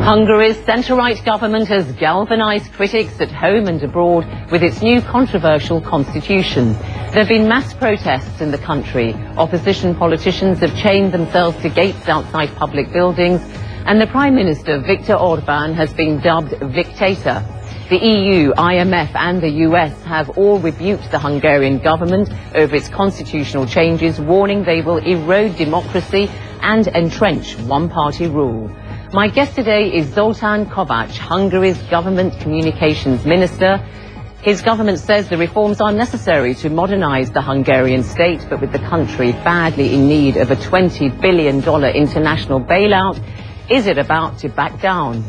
Hungary's centre-right government has galvanised critics at home and abroad with its new controversial constitution. There have been mass protests in the country. Opposition politicians have chained themselves to gates outside public buildings, and the Prime Minister, Viktor Orbán, has been dubbed dictator. The EU, IMF and the US have all rebuked the Hungarian government over its constitutional changes, warning they will erode democracy and entrench one-party rule. My guest today is Zoltán Kovács, Hungary's government communications minister. His government says the reforms are necessary to modernise the Hungarian state, but with the country badly in need of a $20 billion international bailout, is it about to back down?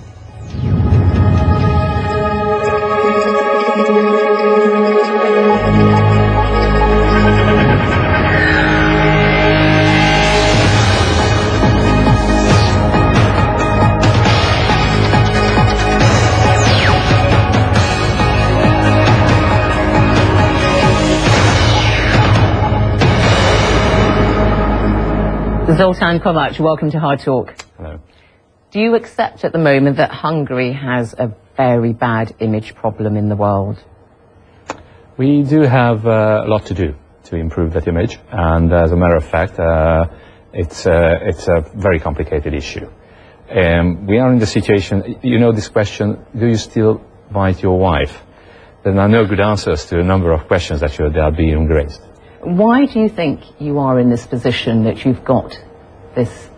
Zoltán Kovács, welcome to Hard Talk. Hello. Do you accept at the moment that Hungary has a very bad image problem in the world? We do have a lot to do to improve that image, and as a matter of fact, it's a very complicated issue. We are in the situation, you know this question, do you still bite your wife? There are no good answers to a number of questions that are being raised. Why do you think you are in this position, that you've got this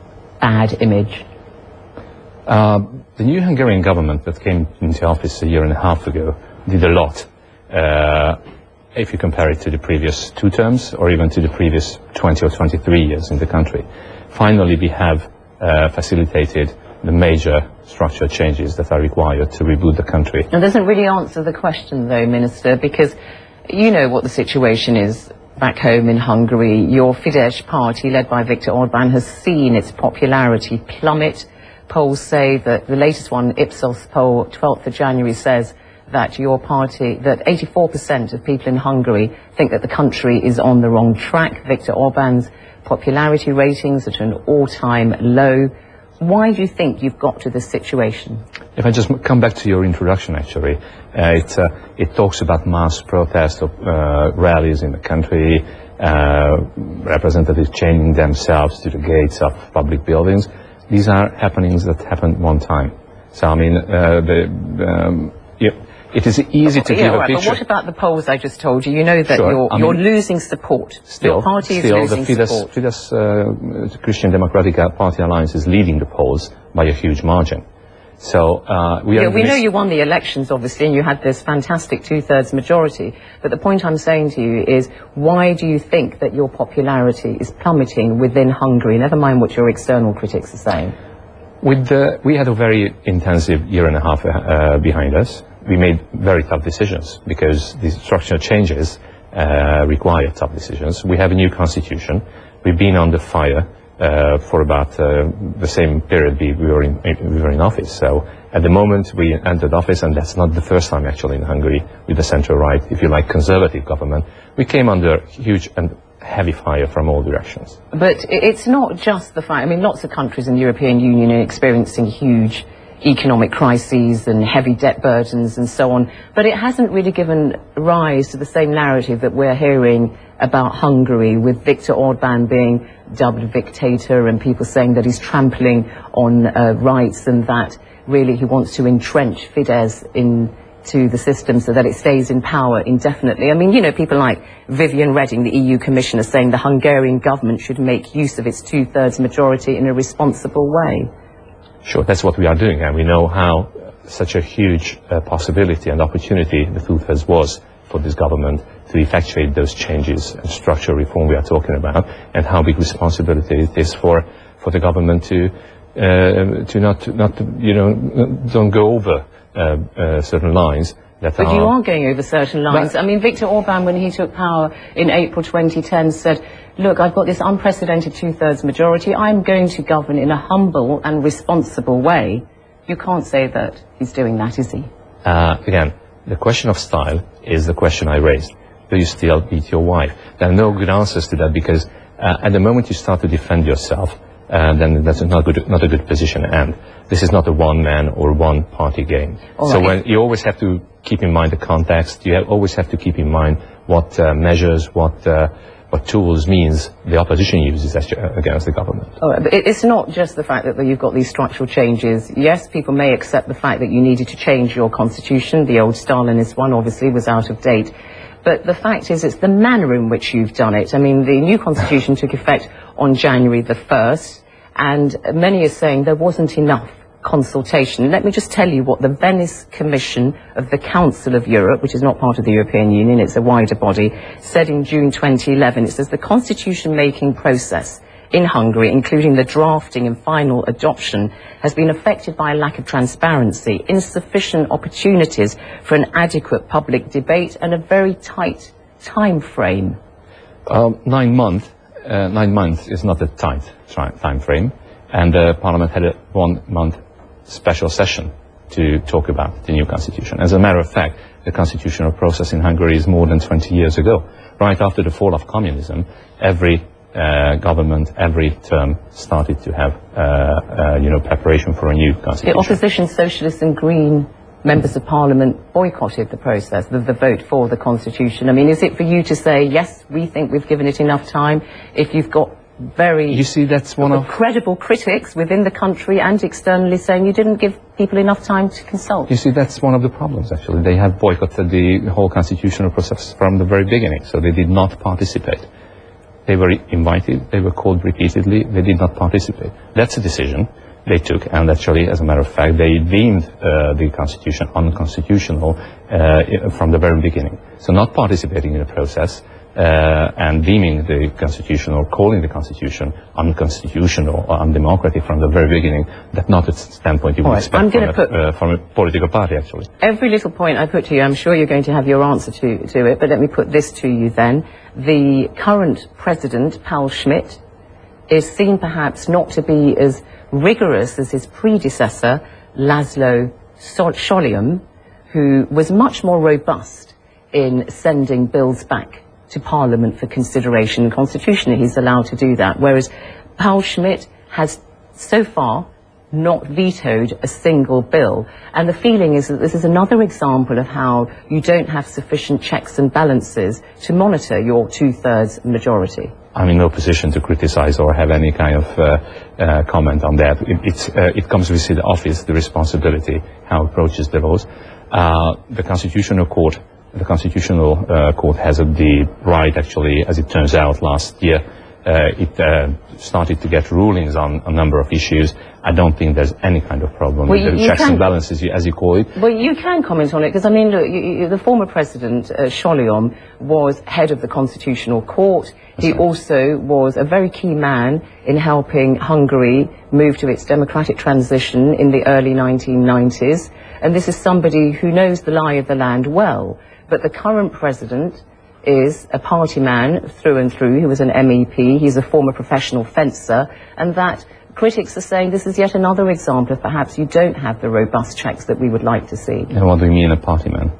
bad image? The new Hungarian government that came into office a year and a half ago did a lot. If you compare it to the previous 2 terms or even to the previous 20 or 23 years in the country. Finally, we have facilitated the major structural changes that are required to reboot the country. It doesn't really answer the question, though, Minister, because you know what the situation is back home in Hungary. Your Fidesz party, led by Viktor Orbán, has seen its popularity plummet. Polls say that the latest one, Ipsos poll, 12th of January, says that your party, that 84% of people in Hungary think that the country is on the wrong track. Viktor Orbán's popularity ratings at an all-time low. Why do you think you've got to this situation? If I just come back to your introduction, actually, it talks about mass protest of rallies in the country, representatives chaining themselves to the gates of public buildings. These are happenings that happened one time. So, I mean, it is easy to give a picture. But what about the polls I just told you? You know that you're losing support. Your party is losing support. The Fidesz Christian Democratic Party Alliance is leading the polls by a huge margin. So we know you won the elections, obviously, and you had this fantastic 2/3 majority. But the point I'm saying to you is, why do you think that your popularity is plummeting within Hungary? Never mind what your external critics are saying. We had a very intensive year and a half behind us. We made very tough decisions because these structural changes require tough decisions. We have a new constitution. We've been under fire for about the same period we were in office. So at the moment we entered office, and that's not the first time actually in Hungary with the centre-right, if you like, conservative government, we came under huge and heavy fire from all directions. But it's not just the fire. I mean, lots of countries in the European Union are experiencing huge economic crises and heavy debt burdens and so on, but it hasn't really given rise to the same narrative that we're hearing about Hungary, with Viktor Orbán being dubbed dictator and people saying that he's trampling on rights and that really he wants to entrench Fidesz into the system so that it stays in power indefinitely. I mean, you know, people like Viviane Reding, the EU Commissioner, saying the Hungarian government should make use of its 2/3 majority in a responsible way. Sure, that's what we are doing, and we know how such a huge possibility and opportunity the 2/3 was for this government to effectuate those changes and structural reform we are talking about, and how big responsibility it is for the government to not don't go over certain lines. But you are going over certain lines. I mean, Viktor Orbán, when he took power in April 2010, said, look, I've got this unprecedented 2/3 majority. I'm going to govern in a humble and responsible way. You can't say that he's doing that, is he? Again, the question of style is the question I raised. Do you still beat your wife? There are no good answers to that, because at the moment you start to defend yourself, then that's not a good position. And this is not a one-man or one-party game. So when you always have to keep in mind the context, you always have to keep in mind what measures, what tools means the opposition uses against the government. But it's not just the fact that you've got these structural changes. Yes, people may accept the fact that you needed to change your constitution. The old Stalinist one obviously was out of date. But the fact is, it's the manner in which you've done it. I mean, the new constitution took effect on January the 1st, and many are saying there wasn't enough consultation. Let me just tell you what the Venice Commission of the Council of Europe, which is not part of the European Union, it's a wider body, said in June 2011. It says the constitution-making process in Hungary, including the drafting and final adoption, has been affected by a lack of transparency, insufficient opportunities for an adequate public debate, and a very tight time frame. 9 months is not a tight time frame, and Parliament had a 1 month special session to talk about the new constitution. As a matter of fact, the constitutional process in Hungary is more than 20 years ago. Right after the fall of communism, every government, every term started to have, preparation for a new constitution. The opposition, Socialists and Green members of Parliament boycotted the process, the vote for the constitution. I mean, is it for you to say, yes, we think we've given it enough time, if you've got very that's one of credible critics within the country and externally saying you didn't give people enough time to consult? You see, that's one of the problems, actually. They have boycotted the whole constitutional process from the very beginning, so they did not participate. They were invited, they were called repeatedly, they did not participate. That's a decision they took, and actually, as a matter of fact, they deemed the constitution unconstitutional from the very beginning. So not participating in the process and deeming the constitution or calling the constitution unconstitutional or undemocratic from the very beginning, that's not a standpoint you would expect from a political party, actually. Every little point I put to you, I'm sure you're going to have your answer to it, but let me put this to you then. The current president, Paul Schmidt, is seen perhaps not to be as rigorous as his predecessor, Laszlo Solyom, who was much more robust in sending bills back to Parliament for consideration. Constitutionally, he's allowed to do that, whereas Paul Schmidt has so far not vetoed a single bill. And the feeling is that this is another example of how you don't have sufficient checks and balances to monitor your two-thirds majority. I'm in no position to criticize or have any kind of comment on that. It comes with the office, the responsibility, how it approaches the laws. The Constitutional Court has the right, actually, as it turns out last year, it started to get rulings on a number of issues. I don't think there's any kind of problem with the checks and balances, as you call it. Well, you can comment on it, because, I mean, look, the former president, Solyom, was head of the Constitutional Court. He also was a very key man in helping Hungary move to its democratic transition in the early 1990s. And this is somebody who knows the lie of the land well. But the current president is a party man through and through. He was an MEP. He's a former professional fencer. And that critics are saying this is yet another example of perhaps you don't have the robust checks that we would like to see. And what do you mean, a party man?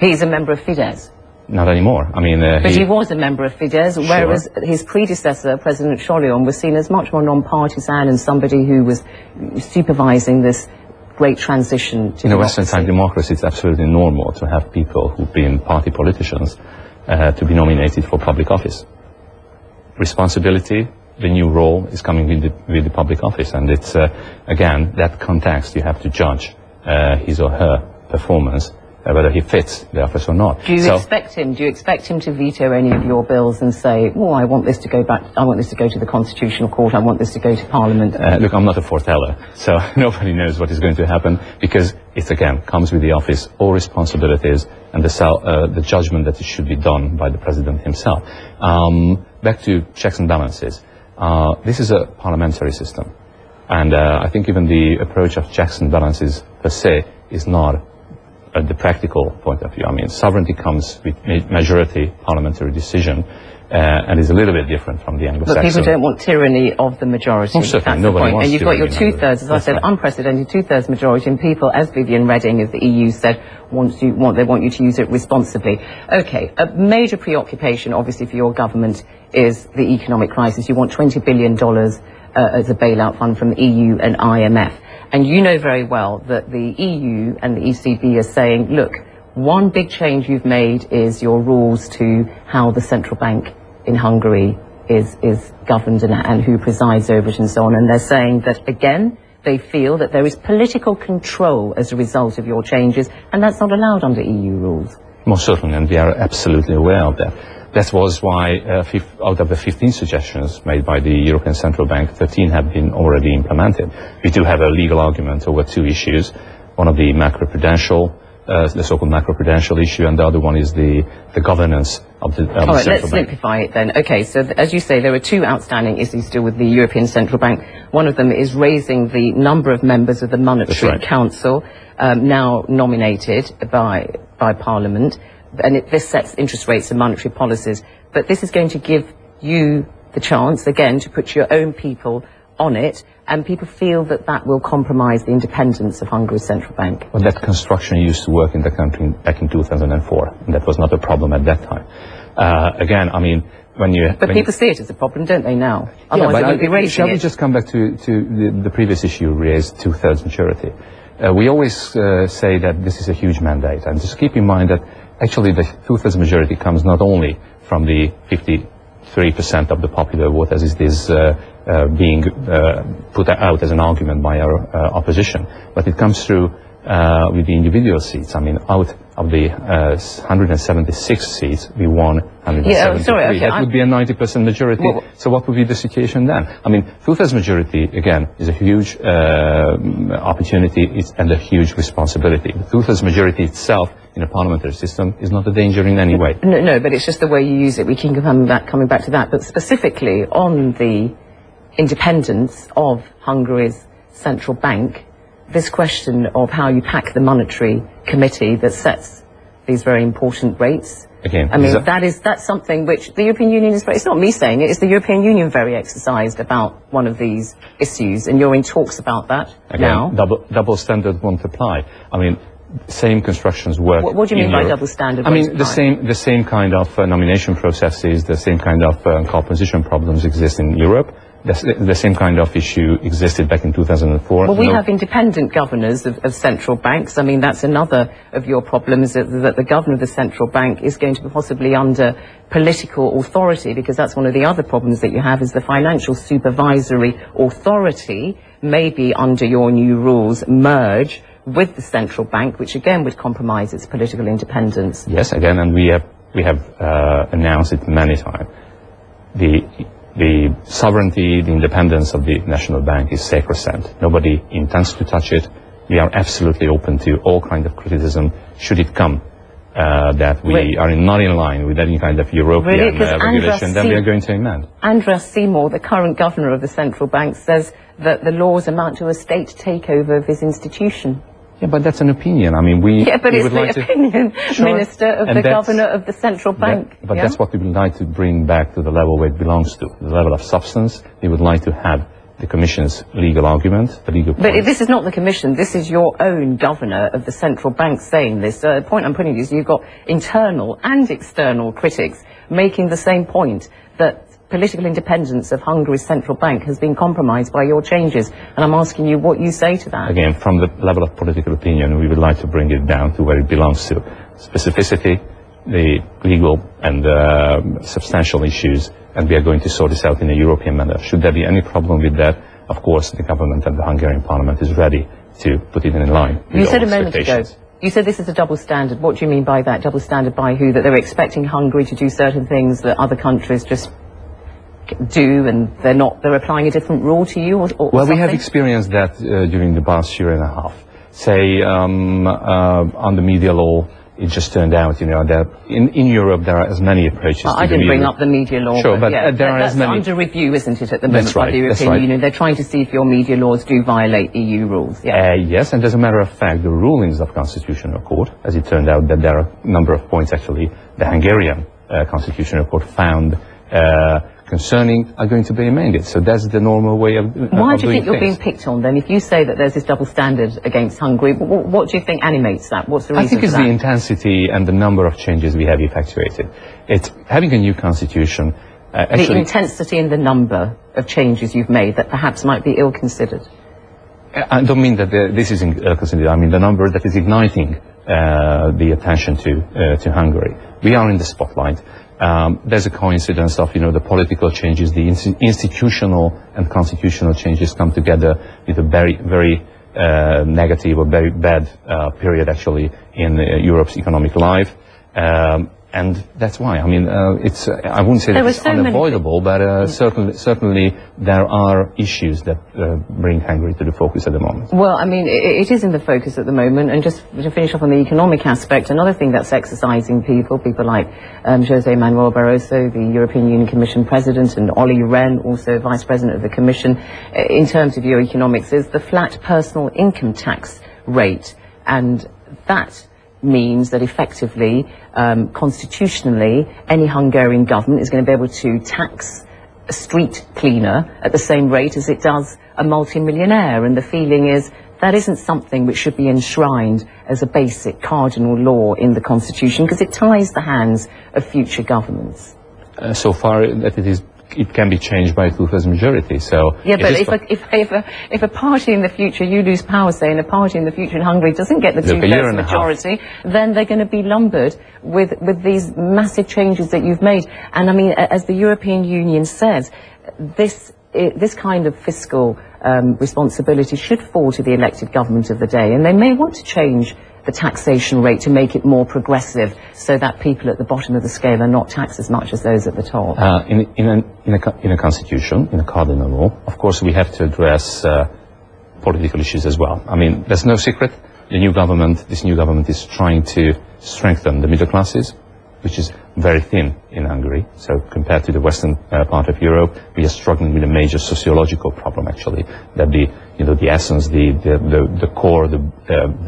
He's a member of Fidesz. Not anymore. I mean, but he was a member of Fidesz, whereas his predecessor, President Solyom, was seen as much more non-partisan and somebody who was supervising this great transition to in a Western-type democracy, it's absolutely normal to have people who've been party politicians to be nominated for public office. Responsibility, the new role is coming with the public office, and it's, again, that context you have to judge his or her performance, whether he fits the office or not. Do you expect him to veto any of your bills and say, oh, I want this to go back, I want this to go to the Constitutional Court, I want this to go to Parliament? Look, I'm not a foreteller, so nobody knows what is going to happen, because it, again, comes with the office, all responsibilities, and the judgment that it should be done by the President himself. Back to checks and balances. This is a parliamentary system, and I think even the approach of checks and balances per se is not the practical point of view. I mean, sovereignty comes with majority parliamentary decision, and is a little bit different from the Anglo-Saxon. But people don't want tyranny of the majority. Oh, certainly, nobody wants. And you've got your two-thirds, as I said, unprecedented two-thirds majority, and people, as Viviane Reding of the EU said, they want you to use it responsibly. Okay, a major preoccupation, obviously, for your government is the economic crisis. You want $20 billion as a bailout fund from the EU and IMF. And you know very well that the EU and the ECB are saying, look, one big change you've made is your rules to how the central bank in Hungary is governed and who presides over it and so on. And they're saying that, again, they feel that there is political control as a result of your changes, and that's not allowed under EU rules. Most certainly, and we are absolutely aware of that. That was why out of the 15 suggestions made by the European Central Bank, 13 have been already implemented. We do have a legal argument over two issues. One of the macroprudential, the so-called macroprudential issue, and the other one is the governance of the All right, central let's bank. simplify it then. Okay, so as you say, there are two outstanding issues still with the European Central Bank. One of them is raising the number of members of the Monetary Council, now nominated by Parliament, and this sets interest rates and monetary policies. But this is going to give you the chance, again, to put your own people on it, and people feel that that will compromise the independence of Hungary's central bank. Well, that construction used to work in the country back in 2004, and that was not a problem at that time. Again, I mean, But people see it as a problem, don't they, now? Otherwise yeah, they wouldn't be raising shall it. we just come back to the previous issue raised, two-thirds majority? We always say that this is a huge mandate, and just keep in mind that actually the two-thirds majority comes not only from the 53% of the popular vote, as it is being put out as an argument by our opposition, but it comes through with the individual seats. I mean, out of the 176 seats, we won 173. Yeah, sorry, okay, that would be a 90% majority. Well, so what would be the situation then? I mean, two-thirds majority, again, is a huge opportunity and a huge responsibility. The two-thirds majority itself in a parliamentary system is not a danger in any way. No, but it's just the way you use it. We can coming back to that. But specifically on the independence of Hungary's central bank, this question of how you pack the monetary committee that sets these very important rates. Again, I mean, that's something which the European Union is very, it's not me saying it, it's the European Union very exercised about one of these issues, and you're in talks about that again, now. Double standard won't apply. I mean, same constructions work. What do you mean by double standard? I mean, the same kind of nomination processes, the same kind of composition problems exist in Europe. The same kind of issue existed back in 2004. Well, we have independent governors of central banks. I mean, that's another of your problems, that the governor of the central bank is going to be possibly under political authority, because that's one of the other problems that you have, is the financial supervisory authority may be, under your new rules, merge with the central bank, which again would compromise its political independence. Yes, again, and we have announced it many times. The sovereignty, the independence of the national bank is sacrosanct. Nobody intends to touch it. We are absolutely open to all kind of criticism, should it come that we are not in line with any kind of European regulation, then we are going to amend. Andras Seymour, the current governor of the central bank, says that the laws amount to a state takeover of his institution. Yeah, but that's an opinion. I mean, but it's the opinion, Minister, of the governor of the central bank. But that's what we would like to bring back to the level where it belongs to, the level of substance. We would like to have the Commission's legal argument, the legal point. But this is not the Commission. This is your own governor of the central bank saying this. The point I'm putting is you've got internal and external critics making the same point, that political independence of Hungary's central bank has been compromised by your changes, and I'm asking you what you say to that. Again, from the level of political opinion, we would like to bring it down to where it belongs to. Specificity, the legal and substantial issues, and we are going to sort this out in a European manner. Should there be any problem with that, of course, the government and the Hungarian parliament is ready to put it in line with You said all a moment ago, you said this is a double standard. What do you mean by that? Double standard by who? That they're expecting Hungary to do certain things that other countries just do, and they're applying a different rule to you, or well, something? we have experienced that during the past year and a half. Say, on the media law, it just turned out, that in Europe there are as many approaches to the media. I didn't bring up the media law. Sure, but yeah, there are as many. That's under review, isn't it, at the moment, That's right, by the European Union? They're trying to see if your media laws do violate EU rules. Yeah. Yes, and as a matter of fact, the rulings of Constitutional Court, as it turned out, that there are a number of points actually the Hungarian Constitutional Court found concerning are going to be amended. So that's the normal way of doing things. Why do you think you're being picked on then? If you say that there's this double standard against Hungary, what do you think animates that? What's the reason I think it's for that? the intensity and the number of changes we have effectuated. It's having a new constitution The intensity and the number of changes you've made that perhaps might be ill-considered. I don't mean that this is ill-considered. I mean the number that is igniting the attention to Hungary. We are in the spotlight. There's a coincidence of, the political changes, the institutional and constitutional changes come together with a very, very negative or very bad period actually in Europe's economic life. And that's why, I mean, I wouldn't say that it's unavoidable, but certainly there are issues that bring Hungary to the focus at the moment. Well, I mean, it is in the focus at the moment, and just to finish off on the economic aspect, another thing that's exercising people like José Manuel Barroso, the European Union Commission President, and Olli Rehn, also Vice President of the Commission, in terms of your economics, is the flat personal income tax rate, and that means that effectively, constitutionally, any Hungarian government is going to be able to tax a street cleaner at the same rate as it does a multimillionaire. And the feeling is that isn't something which should be enshrined as a basic cardinal law in the constitution, because it ties the hands of future governments. So far that it can be changed by a two-thirds majority. So yeah, but if a party in the future, you lose power, say, and a party in the future in Hungary doesn't get the two-thirds majority, then they're going to be lumbered with these massive changes that you've made. And I mean, as the European Union says, this kind of fiscal responsibility should fall to the elected government of the day, and they may want to change the taxation rate to make it more progressive, so that people at the bottom of the scale are not taxed as much as those at the top. In a constitution, in a cardinal law, of course, we have to address political issues as well. I mean, there's no secret. This new government is trying to strengthen the middle classes, which is very thin in Hungary. So compared to the western part of Europe, we are struggling with a major sociological problem, actually, that the essence, the core, the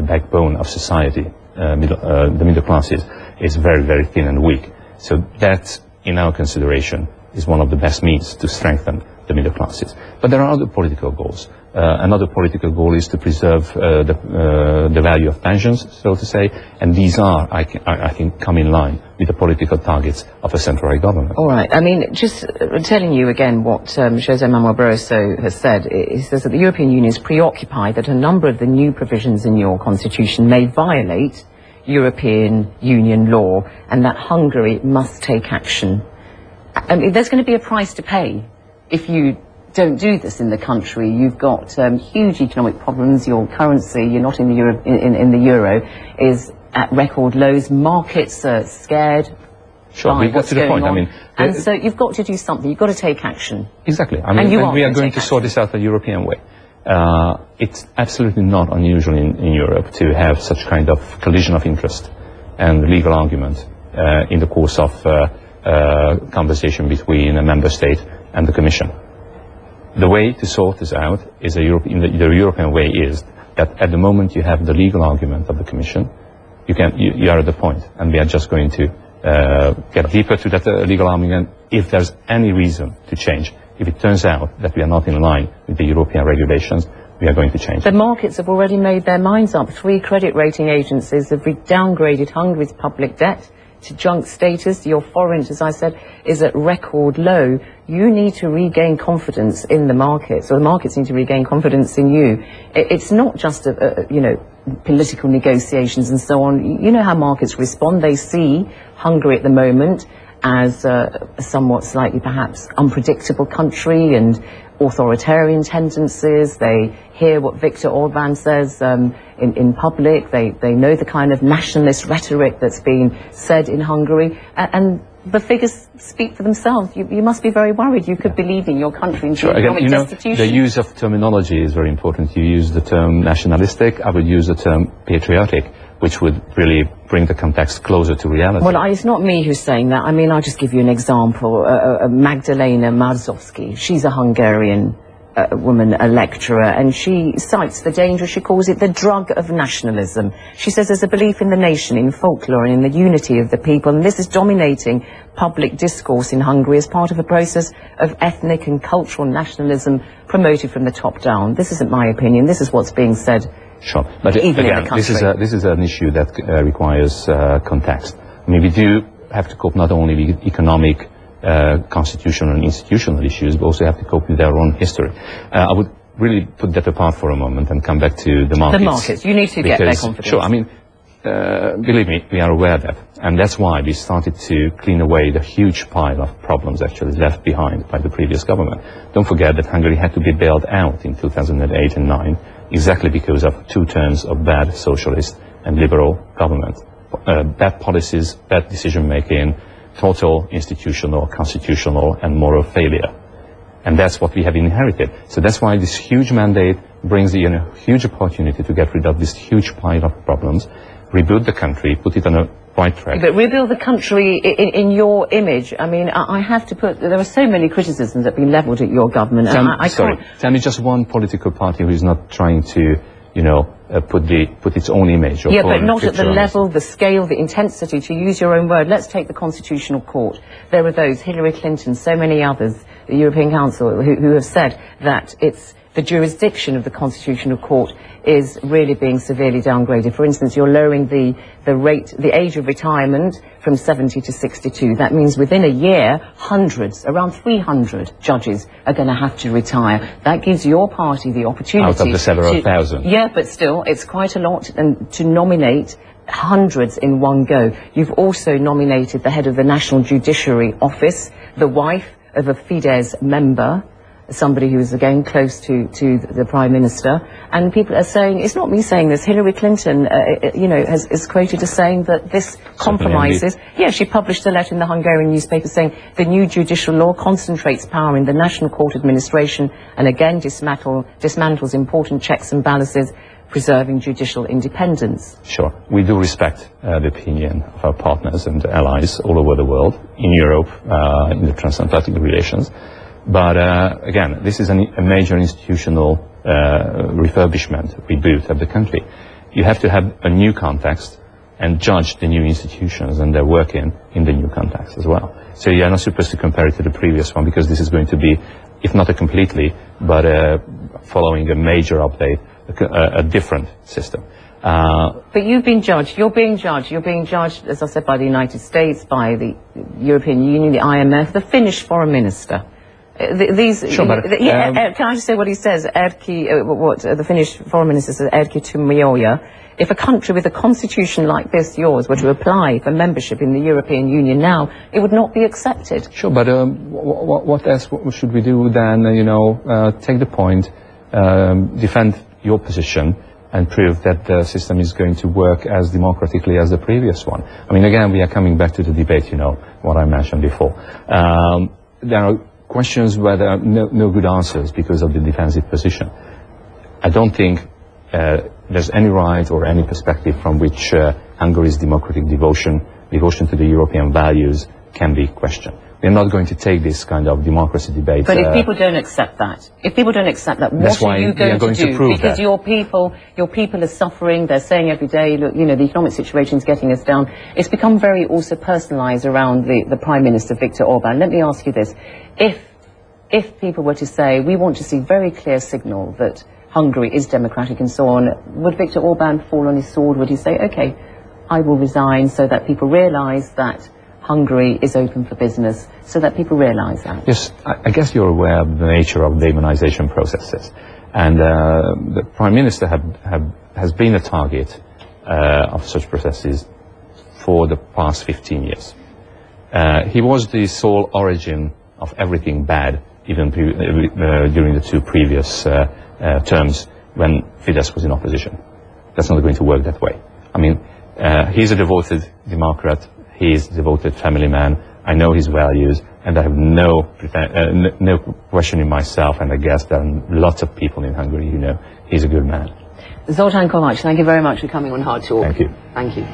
backbone of society, the middle classes, is very, very thin and weak. So that, in our consideration, is one of the best means to strengthen the middle classes. But there are other political goals. Another political goal is to preserve the value of pensions, so to say, and these are, I think, come in line with the political targets of a centralized government. All right. I mean, just telling you again what José Manuel Barroso has said, he says that the European Union is preoccupied that a number of the new provisions in your constitution may violate European Union law, and that Hungary must take action. I mean, there's going to be a price to pay if you don't do this in the country. You've got huge economic problems. Your currency, you're not in the euro, is at record lows. Markets are scared. Sure, we got to the point. I mean, and so you've got to do something. You've got to take action. Exactly. I mean, and we are going to sort this out the European way. It's absolutely not unusual in Europe to have such kind of collision of interest and legal argument in the course of conversation between a member state and the Commission. The way to sort this out is the European way is that at the moment you have the legal argument of the Commission, you are at the point, and we are just going to get deeper to that legal argument. If there's any reason to change, if it turns out that we are not in line with the European regulations, we are going to change. The markets have already made their minds up. 3 credit rating agencies have downgraded Hungary's public debt to junk status. Your foreign, as I said, is at record low. You need to regain confidence in the markets, or the markets need to regain confidence in you. It's not just political negotiations and so on. You know how markets respond. They see Hungary at the moment as a somewhat slightly perhaps unpredictable country and authoritarian tendencies. They hear what Viktor Orban says in public. They know the kind of nationalist rhetoric that's being said in Hungary, and the figures speak for themselves. You must be very worried. You could be leaving your country into economic destitution. The use of terminology is very important. You use the term nationalistic. I would use the term patriotic, which would really bring the context closer to reality. Well, it's not me who's saying that. I mean, I'll just give you an example. Magdalena Marzowski, she's a Hungarian woman, a lecturer, and she cites the danger, she calls it the drug of nationalism. She says there's a belief in the nation, in folklore, and in the unity of the people, and this is dominating public discourse in Hungary as part of a process of ethnic and cultural nationalism promoted from the top down. This isn't my opinion, this is what's being said. Sure, but again, this is an issue that requires context. I mean, we do have to cope not only with economic constitutional and institutional issues, but also have to cope with their own history. I would really put that apart for a moment and come back to the markets. The markets. You need to get their confidence. Sure. I mean, believe me, we are aware of that. And that's why we started to clean away the huge pile of problems actually left behind by the previous government. Don't forget that Hungary had to be bailed out in 2008 and 9, exactly because of 2 terms of bad socialist and liberal government. Bad policies, bad decision-making, total institutional, constitutional, and moral failure. And that's what we have inherited. So that's why this huge mandate brings in a huge opportunity to get rid of this huge pile of problems, rebuild the country, put it on a right track. But rebuild the country in your image. I mean, I have to put, there are so many criticisms that have been levelled at your government. Tell me just one political party who is not trying to, you know, put its own image. Or yeah, but not at the level, the scale, the intensity, to use your own word. Let's take the Constitutional Court. There are those, Hillary Clinton, so many others, the European Council, who have said that it's the jurisdiction of the Constitutional Court is really being severely downgraded. For instance, you're lowering the age of retirement from 70 to 62. That means within a year, hundreds, around 300 judges are going to have to retire. That gives your party the opportunity out of the several thousand. Yeah, but still, it's quite a lot, and to nominate hundreds in one go. You've also nominated the head of the National Judiciary Office, the wife of a Fidesz member, somebody who is again close to the Prime Minister, and people are saying, it's not me saying this, Hillary Clinton, you know, is quoted as saying that this compromises. Yeah, she published a letter in the Hungarian newspaper saying the new judicial law concentrates power in the National Court Administration and again dismantles important checks and balances, preserving judicial independence. Sure. We do respect the opinion of our partners and allies all over the world, in Europe, in the transatlantic relations. But again, this is a major institutional refurbishment, reboot of the country. You have to have a new context and judge the new institutions and their working in the new context as well. So you're not supposed to compare it to the previous one, because this is going to be, if not a completely, but following a major update, a different system. But you've been judged, you're being judged, as I said, by the United States, by the European Union, the IMF, the Finnish Foreign Minister. Sure, but, can I just say what he says? The Finnish Foreign Minister says, Erkki Tuomioja, if a country with a constitution like this, yours, were to apply for membership in the European Union now, it would not be accepted. Sure, but what else should we do then, you know, take the point, defend your position, and prove that the system is going to work as democratically as the previous one. I mean, again, we are coming back to the debate, you know, what I mentioned before. There are questions where there are no good answers because of the defensive position. I don't think there's any right or any perspective from which Hungary's democratic devotion to the European values can be questioned. We're not going to take this kind of democracy debate. But if people don't accept that, what are you going to do? Because your people are suffering. They're saying every day, look, you know, the economic situation is getting us down. It's become very also personalised around the Prime Minister, Viktor Orban. Let me ask you this. If people were to say, we want to see very clear signal that Hungary is democratic and so on, would Viktor Orban fall on his sword? Would he say, okay, I will resign, so that people realise that Hungary is open for business, so that people realise that? Yes, I guess you're aware of the nature of demonisation processes. And the Prime Minister has been a target of such processes for the past 15 years. He was the sole origin of everything bad, even during the 2 previous terms when Fidesz was in opposition. That's not going to work that way. I mean, he's a devoted Democrat. He is a devoted family man. I know his values, and I have no question in myself, and I guess there are lots of people in Hungary who know he's a good man. Zoltán Kovács, thank you very much for coming on HardTalk. Thank you. Thank you.